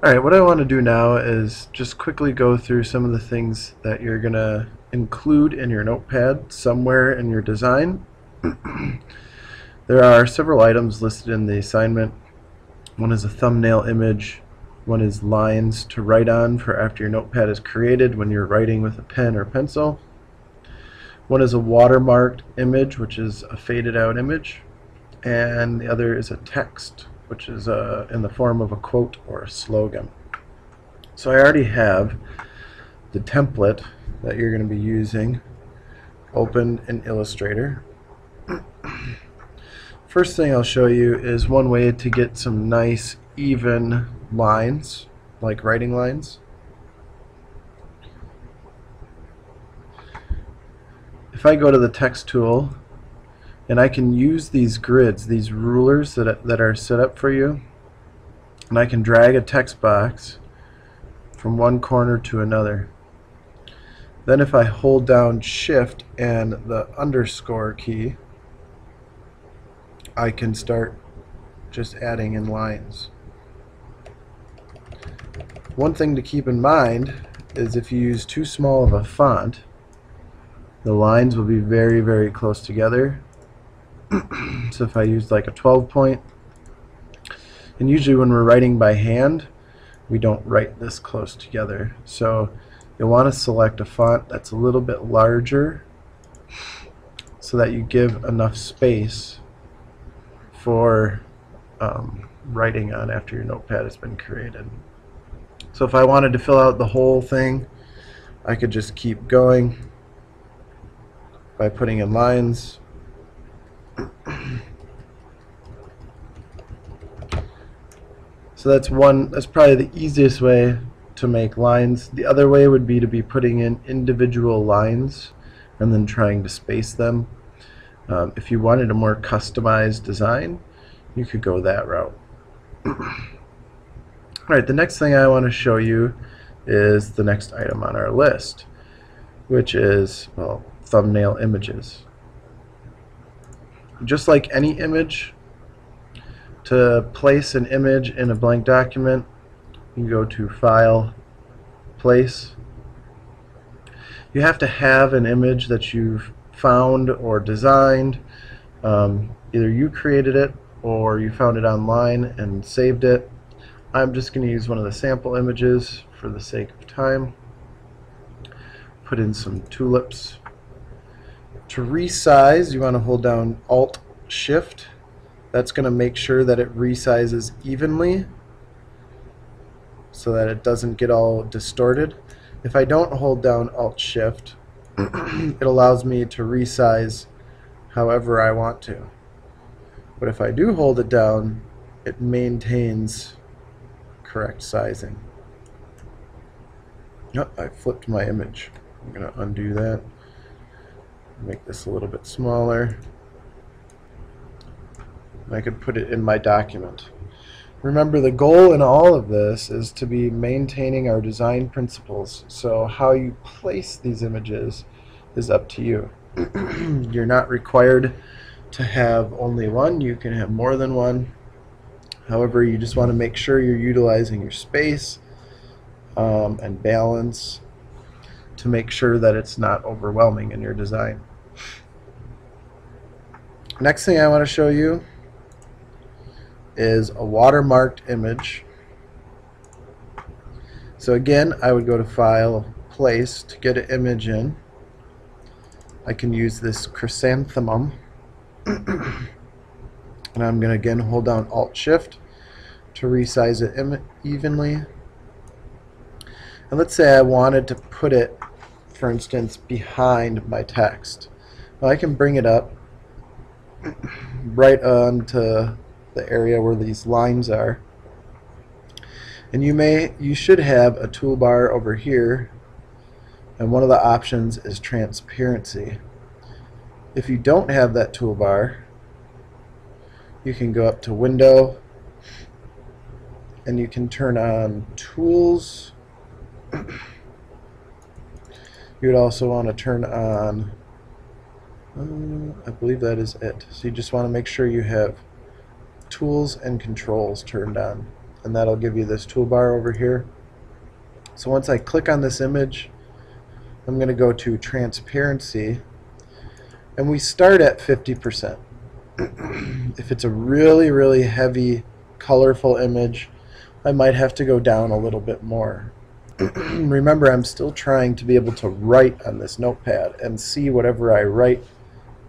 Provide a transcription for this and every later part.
Alright, what I want to do now is just quickly go through some of the things that you're going to include in your notepad somewhere in your design. There are several items listed in the assignment. One is a thumbnail image, one is lines to write on for after your notepad is created when you're writing with a pen or pencil. One is a watermarked image, which is a faded out image, and the other is a text, which is in the form of a quote or a slogan. So I already have the template that you're going to be using open in Illustrator. First thing I'll show you is one way to get some nice even lines, like writing lines. If I go to the text tool, and I can use these grids, these rulers that are set up for you, and I can drag a text box from one corner to another. Then if I hold down Shift and the underscore key, I can start just adding in lines. One thing to keep in mind is if you use too small of a font, the lines will be very, very close together. So if I use like a 12 point, and usually when we're writing by hand, we don't write this close together. So you'll want to select a font that's a little bit larger so that you give enough space for writing on after your notepad has been created. So if I wanted to fill out the whole thing, I could just keep going by putting in lines. So that's probably the easiest way to make lines. The other way would be to be putting in individual lines and then trying to space them. If you wanted a more customized design, you could go that route. Alright, the next thing I want to show you is the next item on our list, which is, well, thumbnail images. Just like any image, to place an image in a blank document, you go to File, Place. You have to have an image that you've found or designed. Either you created it or you found it online and saved it. I'm just going to use one of the sample images for the sake of time. Put in some tulips. To resize, you want to hold down Alt Shift. That's going to make sure that it resizes evenly so that it doesn't get all distorted. If I don't hold down Alt Shift, it allows me to resize however I want to. But if I do hold it down, it maintains correct sizing. Oh, I flipped my image. I'm going to undo that. Make this a little bit smaller. I could put it in my document. Remember, the goal in all of this is to be maintaining our design principles. So how you place these images is up to you. You're not required to have only one. You can have more than one. However, you just want to make sure you're utilizing your space and balance to make sure that it's not overwhelming in your design. Next thing I want to show you is a watermarked image. So again, I would go to File, Place to get an image in. I can use this chrysanthemum. And I'm going to again hold down Alt Shift to resize it evenly. And let's say I wanted to put it, for instance, behind my text. Well, I can bring it up right onto the area where these lines are. And you should have a toolbar over here, and one of the options is transparency. If you don't have that toolbar, you can go up to Window and you can turn on Tools. You would also want to turn on, I believe that is it. So you just want to make sure you have Tools and Controls turned on. and that'll give you this toolbar over here. So once I click on this image, I'm going to go to transparency, and we start at 50%. If it's a really heavy, colorful image, I might have to go down a little bit more. Remember, I'm still trying to be able to write on this notepad and see whatever I write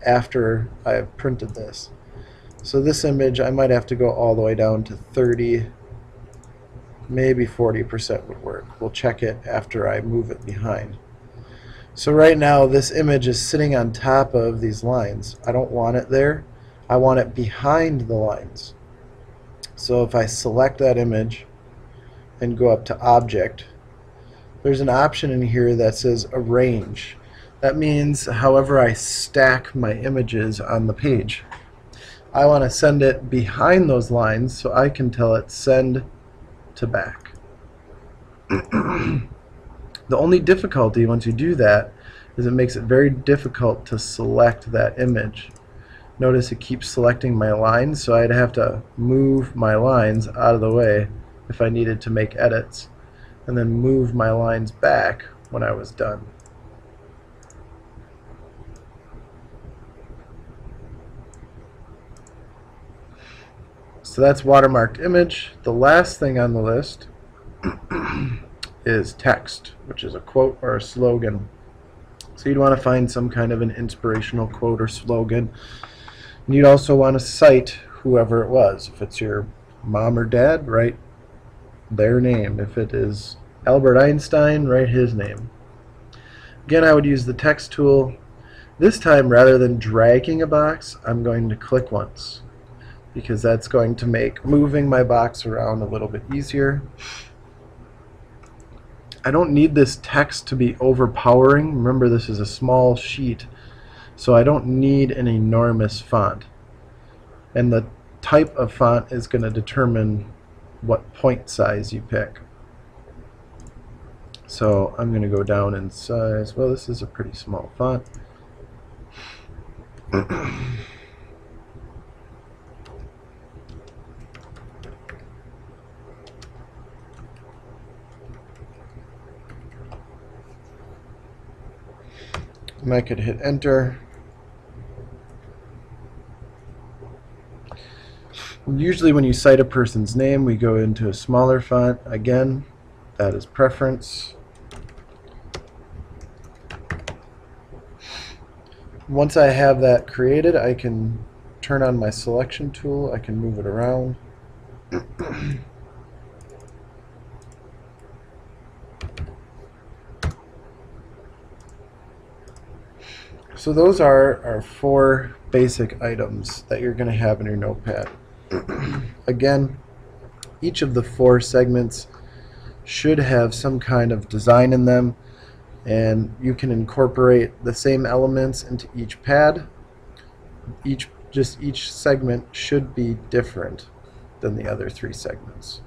after I have printed this. So this image, I might have to go all the way down to 30, maybe 40% would work. We'll check it after I move it behind. So right now this image is sitting on top of these lines. I don't want it there. I want it behind the lines. So if I select that image and go up to Object, there's an option in here that says Arrange. That means however I stack my images on the page. I want to send it behind those lines, so I can tell it send to back. The only difficulty once you do that is it makes it very difficult to select that image. Notice it keeps selecting my lines, so I'd have to move my lines out of the way if I needed to make edits, and then move my lines back when I was done. So that's watermarked image. The last thing on the list is text, which is a quote or a slogan. So you'd want to find some kind of an inspirational quote or slogan. And you'd also want to cite whoever it was. If it's your mom or dad, write their name. If it is Albert Einstein, write his name. Again, I would use the text tool. This time, rather than dragging a box, I'm going to click once, because that's going to make moving my box around a little bit easier. I don't need this text to be overpowering. Remember, this is a small sheet, so I don't need an enormous font. And the type of font is going to determine what point size you pick. So I'm going to go down in size. Well, this is a pretty small font. And I could hit enter. Usually when you cite a person's name, we go into a smaller font. Again, that is preference. Once I have that created, I can turn on my selection tool. I can move it around. So those are our 4 basic items that you're going to have in your notepad. Again, each of the 4 segments should have some kind of design in them, and you can incorporate the same elements into each pad. Each segment should be different than the other 3 segments.